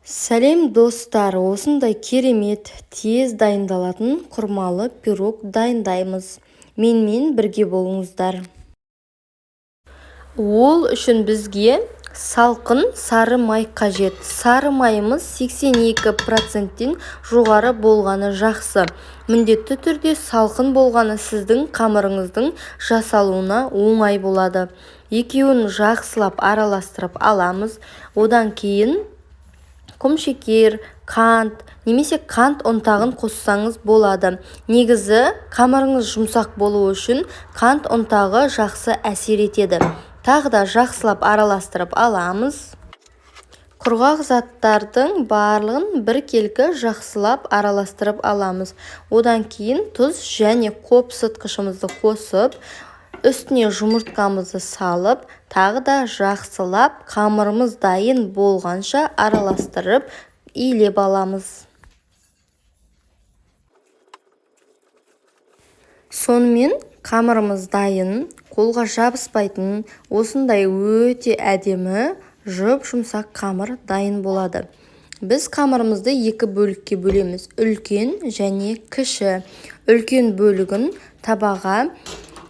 Сәлем достар, осындай керемет, тез дайындалатын құрмалы пирог дайындаймыз. Менімен бірге болыңыздар. Ол үшін бізге салқын сары май қажет. Сары майымыз 82%-тен жоғары болғаны жақсы. Міндетті түрде салқын болғаны сіздің қамырыңыздың жасалуына оңай болады. Екеуін жақсылап араластырып аламыз. Одан кейін құмшекер, қант, немесе қант ұнтағын қоссаңыз болады. Негізі қамырыңыз жұмсақ болу үшін қант ұнтағы жақсы әсер етеді. Тағы да жақсылап араластырып аламыз. Құрғақ заттардың барлығын біркелкі жақсылап араластырып аламыз. Одан кейін тұз және қопсытқышымызды қосып, үстіне жұмыртқамызды салып, тағы да жақсылап қамырымыз дайын болғанша араластырып илеп аламыз. Сонымен қамырымыз дайын, қолға жабыспайтын, осындай өте әдемі жұп-жұмсақ қамыр дайын болады. Біз қамырымызды екі бөлікке бөлеміз, үлкен және кіші. Үлкен бөлігін табаға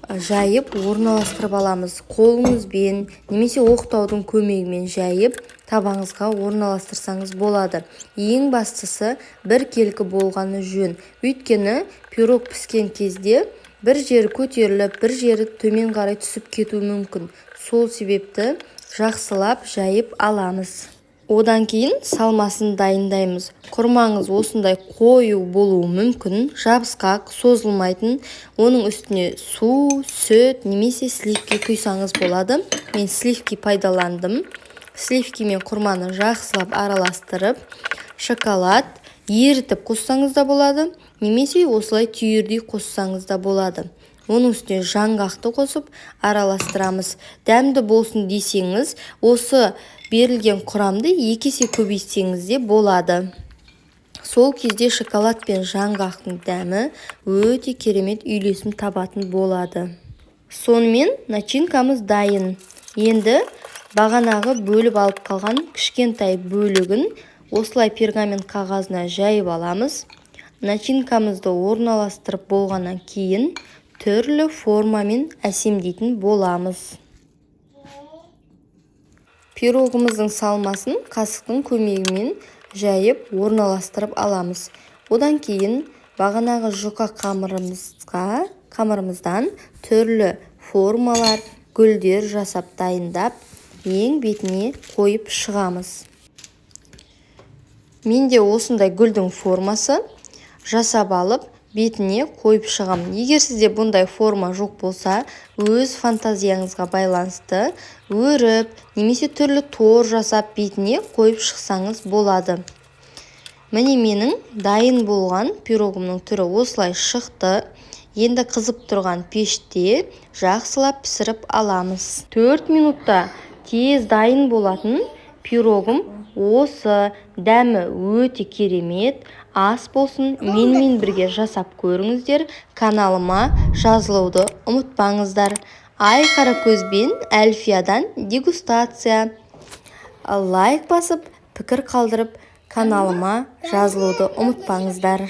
жайып орналастырып аламыз. Қолыңызбен немесе оқтаудың көмегімен жайып табаңызға орналастырсаңыз болады. Ең бастысы біркелкі болғаны жөн. Өйткені пирог піскен кезде бір жері көтеріліп, бір жері төмен қарай түсіп кетуі мүмкін. Сол себепті жақсылап жайып аламыз. Одан кейін салмасын дайындаймыз. Құрмаңыз осындай қою болуы мүмкін, жабысқақ, созылмайтын. Оның үстіне су, сүт немесе сливки құйсаңыз болады. Мен сливки пайдаландым. Сливкимен құрманы жақсылап араластырып, шоколад ерітіп қоссаңыз да болады, немесе осылай түйірдей қоссаңыз да болады. Оның үстіне жаңғақты қосып араластырамыз. Дәмді болсын десеңіз, осы берілген құрамды 2 есе көбейтсеңіз де болады. Сол кезде шоколад пен жаңғақтың дәмі өте керемет үйлесім табатын болады. Сонымен начинкамыз дайын. Енді бағанағы бөліп алып қалған кішкентай бөлігін осылай пергамент қағазына жайып аламыз. Начинкамызды орналастырып болғаннан кейін түрлі формамен әсемдейтін боламыз. Пирогымыздың салмасын қасықтың көмегімен жайып орналастырып аламыз. Одан кейін бағанағы жұқа қамырымыздан түрлі формалар, гүлдер жасап дайындап, ең бетіне қойып шығамыз. Менде осындай гүлдің формасы жасап алып, бетіне қойып шығам. Егер сізде бұндай форма жоқ болса, өз фантазияңызға байланысты өріп, немесе түрлі тор жасап бетіне қойып шықсаңыз болады. Міне менің дайын болған пирогымның түрі осылай шықты. Енді қызып тұрған пеште жақсылап пісіріп аламыз. 4 минутта тез дайын болатын пирогым осы. Дәмі өте керемет. Ас болсын, менімен бірге жасап көріңіздер. Каналыма жазылуды ұмытпаңыздар. Айқара көзбен Әлфиядан дегустация. Лайк басып, пікір қалдырып, каналыма жазылуды ұмытпаңыздар.